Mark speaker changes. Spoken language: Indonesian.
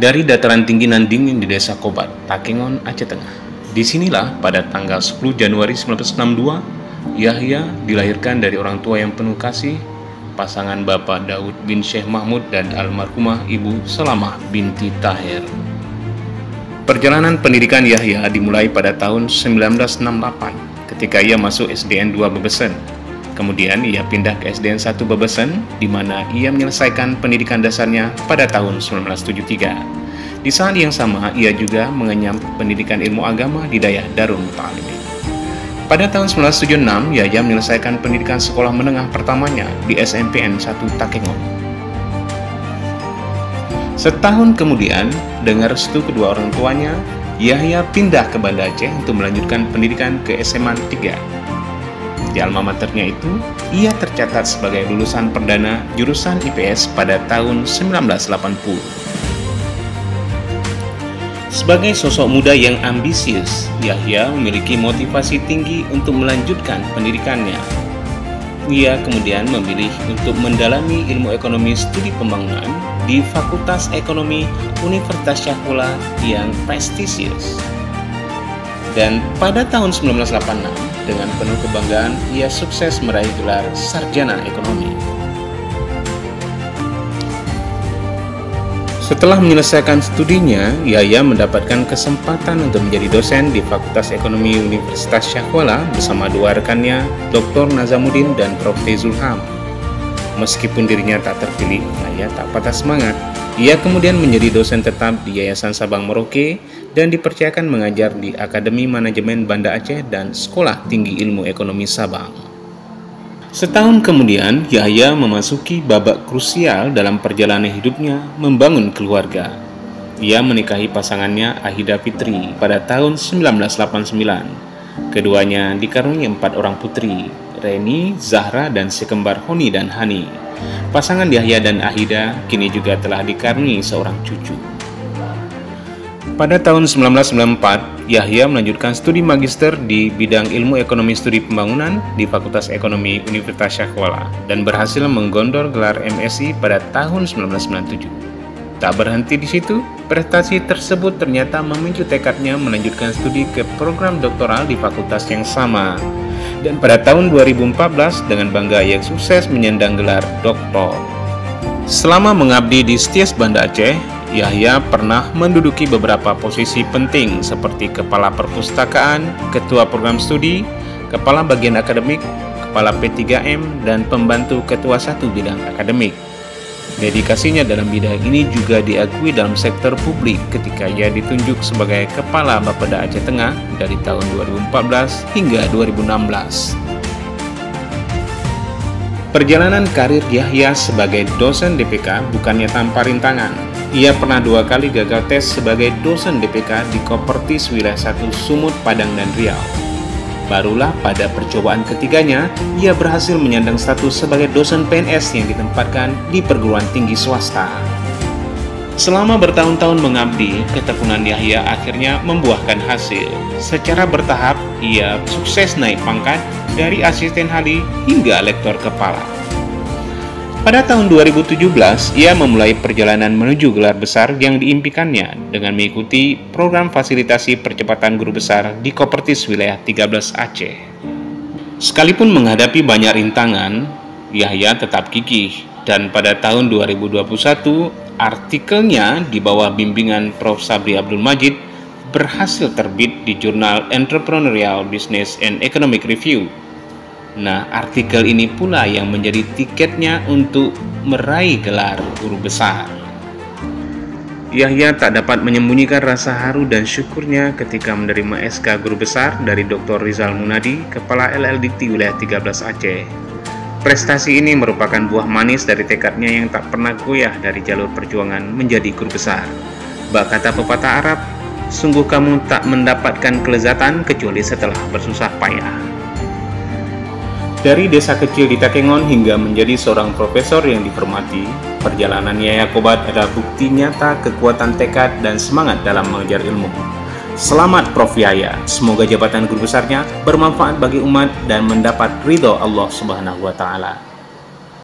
Speaker 1: dari dataran tinggi nan dingin di desa Kobat, Takengon, Aceh Tengah. Disinilah pada tanggal 10 Januari 1962, Yahya dilahirkan dari orang tua yang penuh kasih, pasangan Bapak Daud bin Syekh Mahmud dan almarhumah Ibu Salamah binti Tahir. Perjalanan pendidikan Yahya dimulai pada tahun 1968 ketika ia masuk SDN 2 Bebesen. Kemudian ia pindah ke SDN 1 Bebesen, di mana ia menyelesaikan pendidikan dasarnya pada tahun 1973. Di saat yang sama, ia juga mengenyam pendidikan ilmu agama di Dayah Darul Muta'alimin. Pada tahun 1976, Yahya menyelesaikan pendidikan sekolah menengah pertamanya di SMPN 1 Takengon. Setahun kemudian, dengan restu kedua orang tuanya, Yahya pindah ke Banda Aceh untuk melanjutkan pendidikan ke SMA 3. Di alma maternya itu, ia tercatat sebagai lulusan perdana jurusan IPS pada tahun 1980. Sebagai sosok muda yang ambisius, Yahya memiliki motivasi tinggi untuk melanjutkan pendidikannya. Ia kemudian memilih untuk mendalami ilmu ekonomi studi pembangunan di Fakultas Ekonomi Universitas Syahkuala yang prestisius. Dan pada tahun 1986, dengan penuh kebanggaan, ia sukses meraih gelar sarjana ekonomi. Setelah menyelesaikan studinya, Yahya mendapatkan kesempatan untuk menjadi dosen di Fakultas Ekonomi Universitas Syahkuala bersama dua rekannya, Dr. Nazamuddin dan Prof. Zulham. Meskipun dirinya tak terpilih, Yahya tak patah semangat. Ia kemudian menjadi dosen tetap di Yayasan Sabang Merauke dan dipercayakan mengajar di Akademi Manajemen Banda Aceh dan Sekolah Tinggi Ilmu Ekonomi Sabang. Setahun kemudian, Yahya memasuki babak krusial dalam perjalanan hidupnya membangun keluarga. Ia menikahi pasangannya Ahida Fitri pada tahun 1989. Keduanya dikaruniai 4 orang putri, Reni, Zahra, dan si kembar Honi dan Hani. Pasangan Yahya dan Ahida kini juga telah dikaruniai seorang cucu. Pada tahun 1994, Yahya melanjutkan studi magister di bidang ilmu ekonomi studi pembangunan di Fakultas Ekonomi Universitas Syahkuala dan berhasil menggondor gelar MSI pada tahun 1997. Tak berhenti di situ, prestasi tersebut ternyata memicu tekadnya melanjutkan studi ke program doktoral di fakultas yang sama. Dan pada tahun 2014, dengan bangga ia sukses menyandang gelar doktor. Selama mengabdi di STIAS Banda Aceh, Yahya pernah menduduki beberapa posisi penting seperti Kepala Perpustakaan, Ketua Program Studi, Kepala Bagian Akademik, Kepala P3M, dan Pembantu Ketua 1 Bidang Akademik. Dedikasinya dalam bidang ini juga diakui dalam sektor publik ketika ia ditunjuk sebagai Kepala Bapeda Aceh Tengah dari tahun 2014 hingga 2016. Perjalanan karir Yahya sebagai dosen DPK bukannya tanpa rintangan. Ia pernah 2 kali gagal tes sebagai dosen DPK di Kopertis Wilayah 1 Sumut, Padang, dan Riau. Barulah pada percobaan ketiganya, ia berhasil menyandang status sebagai dosen PNS yang ditempatkan di perguruan tinggi swasta. Selama bertahun-tahun mengabdi, ketekunan Yahya akhirnya membuahkan hasil. Secara bertahap, ia sukses naik pangkat dari asisten hali hingga lektor kepala. Pada tahun 2017, ia memulai perjalanan menuju gelar besar yang diimpikannya dengan mengikuti program fasilitasi percepatan guru besar di Kopertis Wilayah 13 Aceh. Sekalipun menghadapi banyak rintangan, Yahya tetap gigih dan pada tahun 2021, artikelnya di bawah bimbingan Prof. Sabri Abdul Majid berhasil terbit di jurnal Entrepreneurial Business and Economic Review. Nah, artikel ini pula yang menjadi tiketnya untuk meraih gelar guru besar. Yahya tak dapat menyembunyikan rasa haru dan syukurnya ketika menerima SK guru besar dari Dr. Rizal Munadi, Kepala LL Dikti Wilayah 13 Aceh. Prestasi ini merupakan buah manis dari tekadnya yang tak pernah goyah dari jalur perjuangan menjadi guru besar. Bak kata pepatah Arab, sungguh kamu tak mendapatkan kelezatan kecuali setelah bersusah payah. Dari desa kecil di Takengon hingga menjadi seorang profesor yang dihormati, perjalanan Yahya Kobat adalah bukti nyata kekuatan tekad dan semangat dalam mengejar ilmu. Selamat Prof. Yahya, semoga jabatan guru besarnya bermanfaat bagi umat dan mendapat ridho Allah Subhanahu wa Ta'ala.